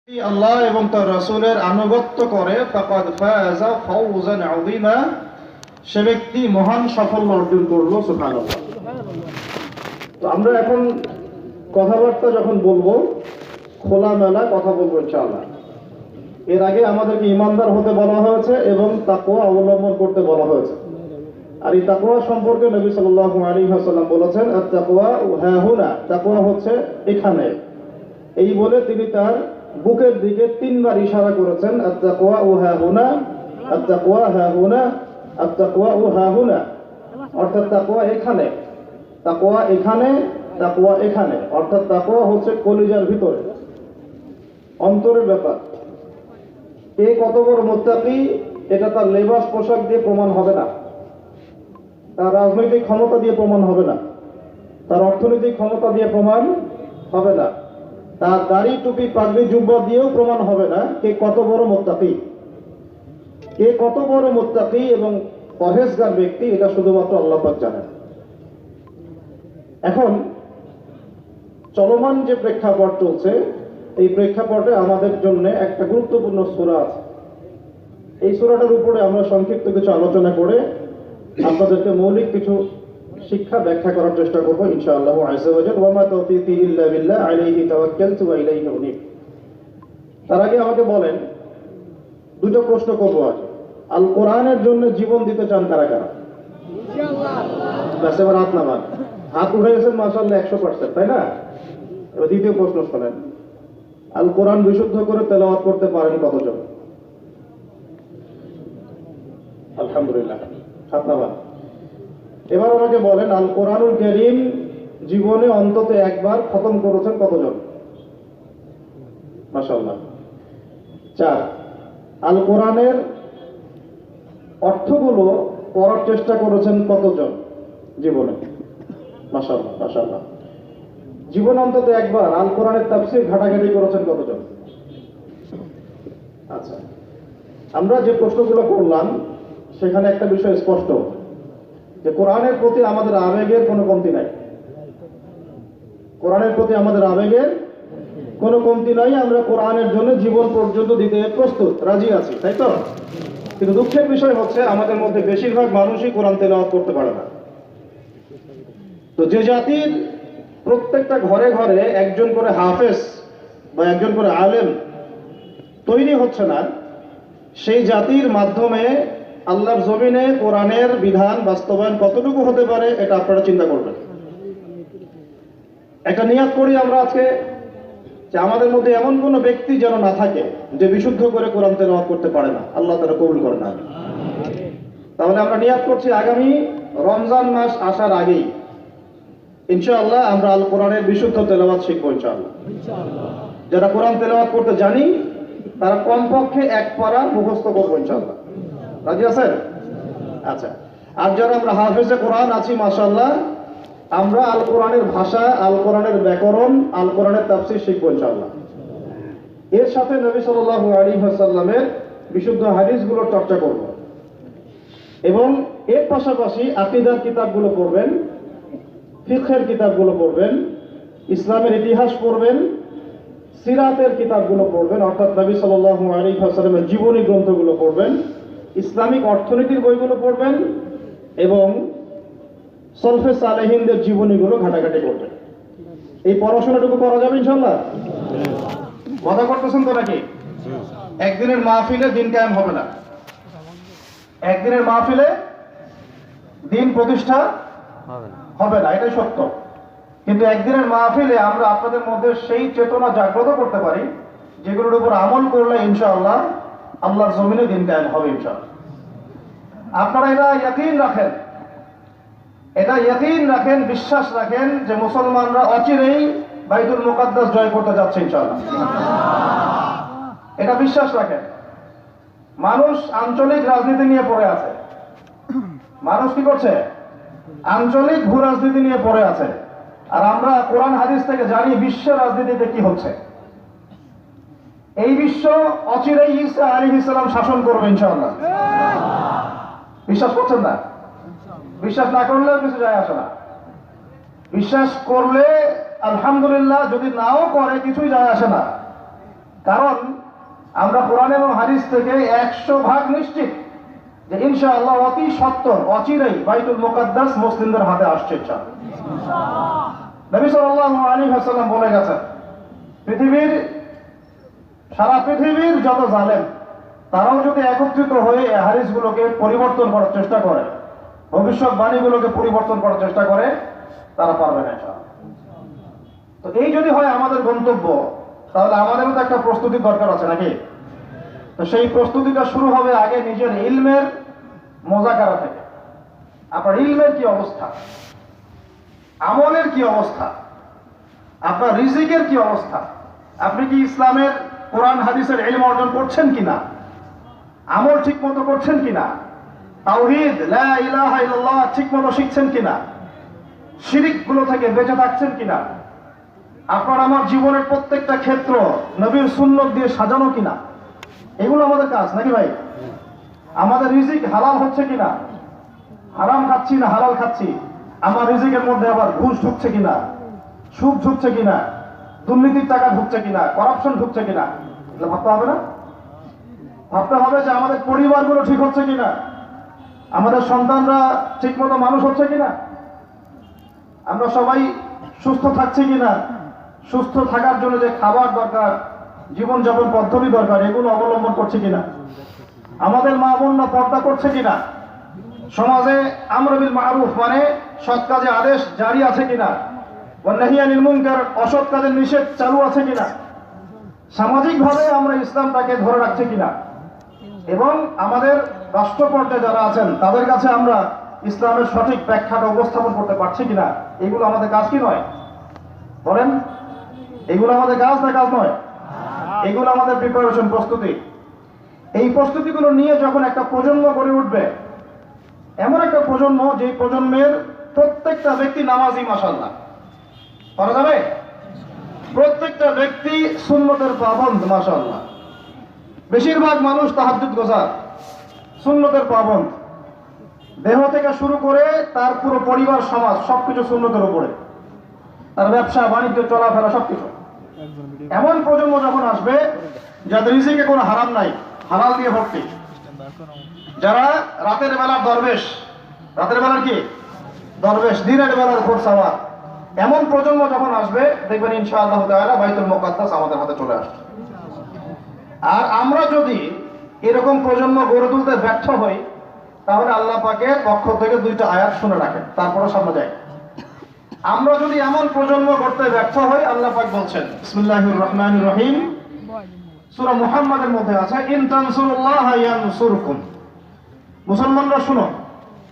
আল্লাহ এবং তার রাসূলের আনুগত্য করে ফাকাদ ফাযা ফাওজান আযীমা, সে ব্যক্তি মহান সাফল্য অর্জন করলো। সুবহানাল্লাহ। তো আমরা এখন কথাবার্তা যখন বলবো, খোলামেলা কথা বলবো ইনশাআল্লাহ। এর আগে আমাদেরকে ঈমানদার হতে বলা হয়েছে এবং তাকওয়া অবলম্বন করতে বলা হয়েছে। আর এই তাকওয়া সম্পর্কে নবী সাল্লাল্লাহু আলাইহি ওয়াসাল্লাম বলেছেন, আত-তাকওয়া হাহুনা, তাকওয়া হচ্ছে এখানে। এই বলে তিনি তার বুকের দিকে তিনবার ইশারা করেছেন, আত-তাকওয়া হাহুনা, আত-তাকওয়া হাহুনা, আত-তাকওয়া হাহুনা। অর্থাৎ তাকওয়া এখানে, তাকওয়া এখানে, তাকওয়া এখানে। অর্থাৎ তাকওয়া হচ্ছে কলিজার ভিতরে, অন্তরের ব্যাপার। কে কত বড় মুত্তাকি এটা তার লেবাস পোশাক দিয়ে প্রমাণ হবে না, তার রাজনৈতিক ক্ষমতা দিয়ে প্রমাণ হবে না, তার অর্থনৈতিক ক্ষমতা দিয়ে প্রমাণ হবে না, তার দাড়ি টুপি পাগড়ি জুব্বা দিয়েও প্রমাণ হবে না কে কত বড় মুত্তাকি। কে কত বড় মুত্তাকি এবং পরহেজগার ব্যক্তি এটা শুধুমাত্র আল্লাহ পাক জানেন। এখন চলমান যে প্রেক্ষাপট চলছে, এই প্রেক্ষাপটে আমাদের জন্য একটা গুরুত্বপূর্ণ সূরা আছে। এই সূরাটার উপরে আমরা সংক্ষিপ্ত কিছু আলোচনা করে আপনাদেরকে মৌলিক কিছু শিক্ষা ব্যাখ্যা করার চেষ্টা করবো ইনশাআল্লাহ আযজা ওয়া জাল। ওয়া মা তাওফীকি ইল্লা বিল্লাহ আলাইহি তাওয়াক্কালতু ওয়া ইলাইহি উনীব। তার আগে আমাকে বলেন, দুটো প্রশ্ন করবো আজ। আল কোরআনের জন্য জীবন দিতে চান কারা কারা? ইনশাআল্লাহ। ব্যাস, এবার হাত নামান। হাত উঠে গেছেন মাশাআল্লাহ 100%, তাই না? এবার দ্বিতীয় প্রশ্ন শোনেন, আল কোরআন বিশুদ্ধ করে তেলাওয়াত করতে পারেন কতজন? আলহামদুলিল্লাহ, হাত নামান। এবার আমাকে বলেন, আল কোরআনুল কারীম জীবনে অন্তত একবার খতম করেছেন কতজন? মাশাআল্লাহ। 4, আল কোরআনের অর্থগুলো পড়ার চেষ্টা করেছেন কতজন জীবনে? মাশাআল্লাহ, মাশাআল্লাহ। জীবনে অন্তত একবার আল কোরআনের তাফসীর ঘাটাঘাটি করেছেন কতজন? আচ্ছা, আমরা যে প্রশ্নগুলো করলাম সেখানে একটা বিষয় স্পষ্ট, যে কোরআনের প্রতি আমাদের আবেগের কোনো কমতি নাই। কোরআনের প্রতি আমাদের আবেগের কোনো কমতি নাই। আমরা কোরআনের জন্য জীবন পর্যন্ত দিতে প্রস্তুত, রাজি আছি, তাই তো? কিন্তু দুঃখের বিষয় হচ্ছে আমাদের মধ্যে বেশিরভাগ মানুষই কোরআন তেলাওয়াত করতে পারে না। তো যে জাতির প্রত্যেকটা ঘরে ঘরে একজন করে হাফেজ বা একজন করে আলেম তৈরি হচ্ছে না, সেই জাতির মাধ্যমে আল্লাহর জমিনে কোরআনের বিধান বাস্তবায়ন কতটুকু হতে পারে এটা আপনারা চিন্তা করবেন। একটা নিয়াত করি আমরা আজকে, যে আমাদের মধ্যে এমন কোনো ব্যক্তি যেন না থাকে যে বিশুদ্ধ করে কোরআন তেলাওয়াত করতে পারে না। আল্লাহ তাআলা কবুল করেন না। তাহলে আমরা নিয়াত করছি আগামী রমজান মাস আসার আগেই ইনশাআল্লাহ আমরা আল কোরআনের বিশুদ্ধ তেলাওয়াত শিখবো ইনশাআল্লাহ। যারা কোরআন তেলাওয়াত করতে জানি তারা কমপক্ষে এক পারা মুখস্থ করবো ইনশাআল্লাহ। রাজি আছেন? আচ্ছা। আর যারা আমরা হাফেজে কোরআন আছি মাশাআল্লাহ, আমরা আল কোরআনের ভাষা, আল কোরআনের ব্যাকরণ, আল কোরআনের তাফসীর শিখবো ইনশাআল্লাহ। এর সাথে নবী সাল্লাল্লাহু আলাইহি ওয়াসাল্লামের বিশুদ্ধ হাদিসগুলোর চর্চা করব এবং এর পাশাপাশি আকীদার কিতাবগুলো পড়বেন, ফিকহের কিতাবগুলো পড়বেন, ইসলামের ইতিহাস পড়বেন, সিরাতের কিতাবগুলো পড়বেন, অর্থাৎ নবী সাল্লাল্লাহু আলাইহি ওয়াসাল্লামের জীবনী গ্রন্থগুলো পড়বেন, ইসলামিক অর্থনীতির বইগুলো পড়বেন এবং সলফে সালেহিনদের জীবনীগুলো ঘাটাঘাটি করবেন। এই পড়াশোনাটুকু করা যাবে ইনশাআল্লাহ? কথা করতেছেন তো নাকি? একদিনের মাহফিলে দিন কায়েম হবে না, একদিনের মাহফিলে দিন প্রতিষ্ঠা হবে না, এটাই সত্য। কিন্তু একদিনের মাহফিলে আমরা আপনাদের মধ্যে সেই চেতনা জাগ্রত করতে পারি যেগুলোর উপর আমল করলে ইনশাআল্লাহ আল্লাহর জমিনে দিন কায়েম হবে ইনশাআল্লাহ। আপনারা এটা ইয়াকিন রাখেন, এটা ইয়াকিন রাখেন, বিশ্বাস রাখেন যে মুসলমানরা অচিরেই বাইতুল মুকাদ্দাস জয় করতে যাচ্ছে ইনশাআল্লাহ। এটা বিশ্বাস রাখেন। মানুষ আঞ্চলিক রাজনীতি নিয়ে পড়ে আছে, মানুষ কি করছে? আঞ্চলিক ভূ রাজনীতি নিয়ে পড়ে আছে। আর আমরা কোরআন হাদিস থেকে জানি বিশ্বের রাজনীতিতে কি হচ্ছে। এই বিশ্ব অচিরেই ঈসা আলাইহিস সালাম শাসন করবে ইনশাআল্লাহ। বিশ্বাস করছেন না? বিশ্বাস না করলে কিছু যায় আসে না। বিশ্বাস করলে আলহামদুলিল্লাহ, যদি নাও করে কিছুই যায় আসে না। কারণ আমরা কোরআন এবং হাদিস থেকে 100% নিশ্চিত যে ইনশাআল্লাহ অতি সত্বর অচিরেই বাইতুল মুকাদ্দাস মুসলিমদের হাতে আসছে ইনশাআল্লাহ। নবী সাল্লাল্লাহু আলাইহি ওয়াসাল্লাম বলে গেছেন, সারা পৃথিবীর যত জালেম তারাও যদি একত্রিত হয়ে এই হাদিসগুলোকে পরিবর্তন করার চেষ্টা করে, ভবিষ্যৎবাণীগুলোকে পরিবর্তন করার চেষ্টা করে, তারা পারবে না ইনশাআল্লাহ। তো এই যদি হয় আমাদের গন্তব্য, তাহলে আমাদেরও তো একটা প্রস্তুতির দরকার আছে নাকি? তো সেই প্রস্তুতিটা শুরু হবে আগে নিজের ইলমের মোজাকারা থেকে। আপনার ইলমের কি অবস্থা, আমলের কি অবস্থা, আপনার রিজিকের কি অবস্থা, আপনি কি ইসলামের কোরআন হাদিসের ইলম অর্জন করছেন কিনা, আমল ঠিক মতো করছেন কিনা, তাওহীদ লা ইলাহা ইল্লাল্লাহ ঠিক মতো শিখছেন কিনা, শিরিক গুলো থেকে বেঁচে থাকছেন কিনা, আপনার আমার জীবনের প্রত্যেকটা ক্ষেত্র নবীর সুন্নত দিয়ে সাজানো কিনা, এগুলো আমাদের কাজ নাকি ভাই? আমাদের রিজিক হালাল হচ্ছে কিনা, হারাম খাচ্ছি না হালাল খাচ্ছি, আমার রিজিকের মধ্যে আবার ঘুষ ঢুকছে কিনা, সুদ ঢুকছে কিনা, দুর্নীতির টাকা ঢুকছে কিনা, করাপশন ঢুকছে কিনা, এগুলো ভাবতে হবে না? ভাবতে হবে যে আমাদের পরিবারগুলো ঠিক হচ্ছে কিনা, আমাদের সন্তানরা ঠিক মতো মানুষ হচ্ছে কিনা, আমরা সবাই সুস্থ থাকছি কিনা, সুস্থ থাকার জন্য যে খাবার দরকার, জীবনযাপন পদ্ধতি দরকার, এগুলো অবলম্বন করছে কিনা, আমাদের মা বোনরা পর্দা করছে কিনা, সমাজে আমর বিল মারুফ মানে সৎ কাজে আদেশ জারি আছে কিনা, ওয়ান নাহি আনিল মুনকার অসৎ কাজের নিষেধ চালু আছে কিনা, সামাজিকভাবে আমরা ইসলামটাকে ধরে রাখছি কিনা, এবং আমাদের রাষ্ট্র পর্যায়ে যারা আছেন তাদের কাছে আমরা ইসলামের সঠিক ব্যাখ্যাটা উপস্থাপন করতে পারছি কিনা, এগুলো আমাদের কাজ কি নয়? বলেন, এগুলো আমাদের কাজ না কাজ নয়? এগুলো আমাদের প্রিপারেশন, প্রস্তুতি। এই প্রস্তুতিগুলো নিয়ে যখন একটা প্রজন্ম গড়ে উঠবে, এমন একটা প্রজন্ম যে প্রজন্মের প্রত্যেকটা ব্যক্তি নামাজি মাশাআল্লাহ, পারা যাবে? প্রত্যেকটা ব্যক্তি সুন্নতের পাবন্দ মাশাআল্লাহ, বেশিরভাগ মানুষ তাহাজ্জুদ গোজার, সুন্নতের পাবন্দ, দেহ থেকে শুরু করে তার পুরো পরিবার সমাজ সবকিছু সুন্নতের উপরে, তার ব্যবসা বাণিজ্য চলাফেরা সবকিছু। এমন প্রজন্ম যখন আসবে যাদের রিজিকে কোনো হারাম নাই, হালাল দিয়ে ভর্তি, যারা রাতের বেলার দরবেশ, রাতের বেলার কি দরবেশ, দিনের বেলার ঘোর সাওয়ার, এমন প্রজন্ম যখন আসবে দেখবেন ইনশাআল্লাহ তাআলা বাইতুল মুকাদ্দাস আমাদের হাতে চলে আসছে। আর আমরা যদি এরকম প্রজন্ম গড়ে তুলতে ব্যর্থ হই, তাহলে আল্লাহ পাকের পক্ষ থেকে দুইটা আয়াত শুনে রাখেন, তারপরে সামনে যাই। আমরা যদি এমন প্রজন্ম গড়তে ব্যর্থ হই, আল্লাহ পাক বলছেন বিসমিল্লাহির রহমানির রহিম, সূরা মুহাম্মাদের মধ্যে আছে, ইন তানসুরুল্লাহ ইয়ানসুরকুম। মুসলমানরা শুনো,